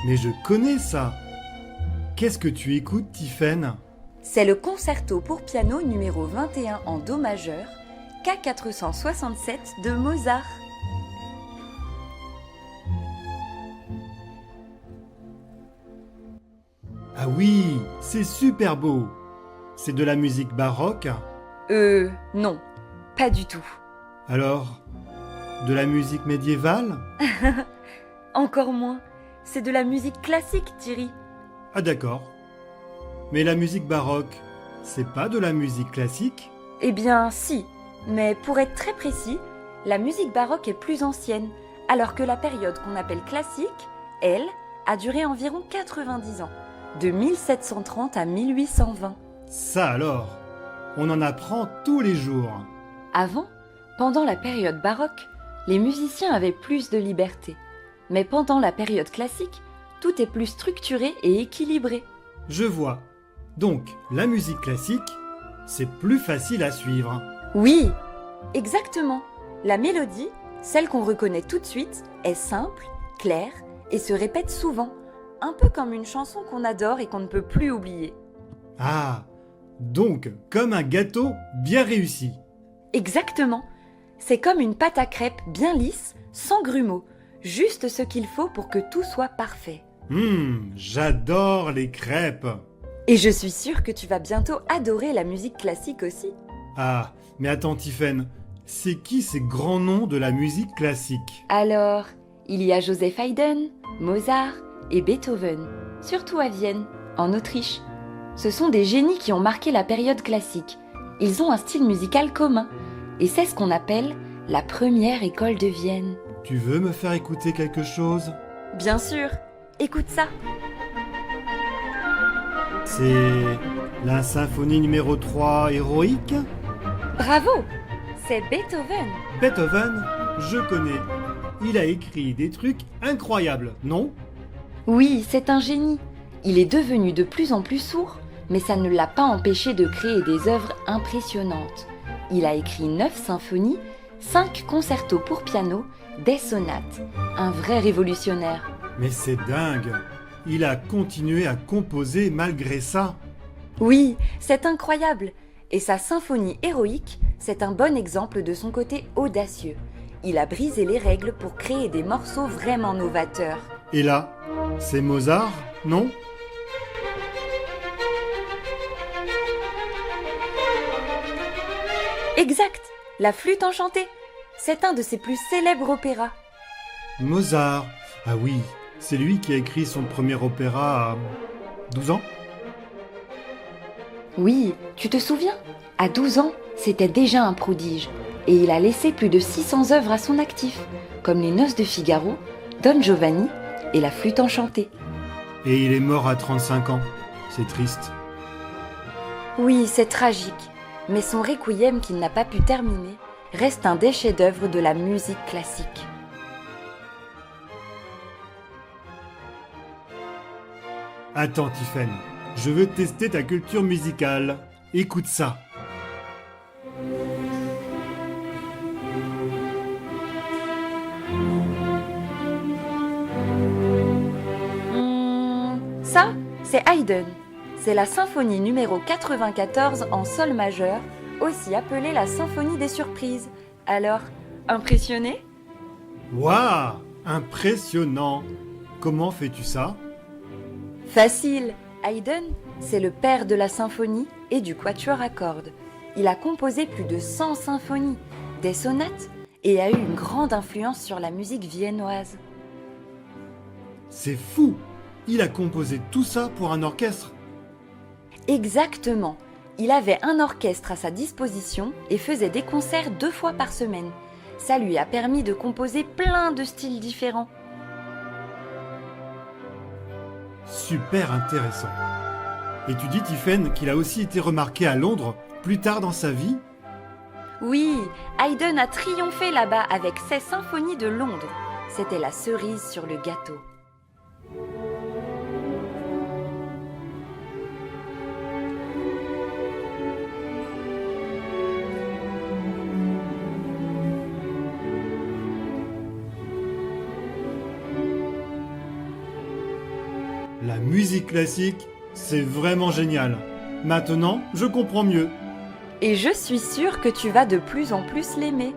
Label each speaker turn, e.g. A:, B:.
A: Mais je connais ça. Qu'est-ce que tu écoutes, Tiffaine?
B: C'est le concerto pour piano numéro 21 en Do majeur, K467 de Mozart.
A: Ah oui, c'est super beau. C'est de la musique baroque?
B: Non, pas du tout.
A: Alors, de la musique médiévale?
B: Encore moins. C'est de la musique classique, Thierry.
A: Ah d'accord. Mais la musique baroque, c'est pas de la musique classique?
B: Eh bien, si. Mais pour être très précis, la musique baroque est plus ancienne, alors que la période qu'on appelle classique, elle, a duré environ 90 ans, de 1730 à 1820.
A: Ça alors, on en apprend tous les jours.
B: Avant, pendant la période baroque, les musiciens avaient plus de liberté. Mais pendant la période classique, tout est plus structuré et équilibré.
A: Je vois. Donc, la musique classique, c'est plus facile à suivre.
B: Oui, exactement. La mélodie, celle qu'on reconnaît tout de suite, est simple, claire et se répète souvent, un peu comme une chanson qu'on adore et qu'on ne peut plus oublier.
A: Ah, donc comme un gâteau bien réussi.
B: Exactement. C'est comme une pâte à crêpes bien lisse, sans grumeaux, juste ce qu'il faut pour que tout soit parfait.
A: J'adore les crêpes.
B: Et je suis sûre que tu vas bientôt adorer la musique classique aussi.
A: Ah, mais attends Tiffaine, c'est qui ces grands noms de la musique classique?
B: Alors, il y a Joseph Haydn, Mozart et Beethoven, surtout à Vienne, en Autriche. Ce sont des génies qui ont marqué la période classique. Ils ont un style musical commun, et c'est ce qu'on appelle la première école de Vienne.
A: Tu veux me faire écouter quelque chose?
B: Bien sûr, écoute ça.
A: C'est la symphonie numéro 3 héroïque?
B: Bravo, c'est Beethoven.
A: Beethoven, je connais. Il a écrit des trucs incroyables, non?
B: Oui, c'est un génie. Il est devenu de plus en plus sourd, mais ça ne l'a pas empêché de créer des œuvres impressionnantes. Il a écrit 9 symphonies, 5 concertos pour piano, des sonates. Un vrai révolutionnaire.
A: Mais c'est dingue. Il a continué à composer malgré ça.
B: Oui, c'est incroyable. Et sa symphonie héroïque, c'est un bon exemple de son côté audacieux. Il a brisé les règles pour créer des morceaux vraiment novateurs.
A: Et là, c'est Mozart, non?
B: Exact, la flûte enchantée. C'est un de ses plus célèbres opéras.
A: Mozart. Ah oui, c'est lui qui a écrit son premier opéra à 12 ans?
B: Oui, tu te souviens? À 12 ans, c'était déjà un prodige. Et il a laissé plus de 600 œuvres à son actif, comme Les Noces de Figaro, Don Giovanni et La Flûte enchantée.
A: Et il est mort à 35 ans. C'est triste.
B: Oui, c'est tragique. Mais son requiem qu'il n'a pas pu terminer reste un des chefs-d'œuvre de la musique classique.
A: Attends, Tiffaine, je veux tester ta culture musicale. Écoute ça.
B: Ça, c'est Haydn. C'est la symphonie numéro 94 en sol majeur, aussi appelée la symphonie des surprises. Alors, impressionné?
A: Waouh, impressionnant. Comment fais-tu ça?
B: Facile. Haydn, c'est le père de la symphonie et du quatuor à cordes. Il a composé plus de 100 symphonies, des sonates et a eu une grande influence sur la musique viennoise.
A: C'est fou. Il a composé tout ça pour un orchestre.
B: Exactement. Il avait un orchestre à sa disposition et faisait des concerts 2 fois par semaine. Ça lui a permis de composer plein de styles différents.
A: Super intéressant. Et tu dis, Tiffaine, qu'il a aussi été remarqué à Londres plus tard dans sa vie?
B: Oui, Haydn a triomphé là-bas avec ses symphonies de Londres. C'était la cerise sur le gâteau.
A: La musique classique, c'est vraiment génial. Maintenant, je comprends mieux.
B: Et je suis sûre que tu vas de plus en plus l'aimer.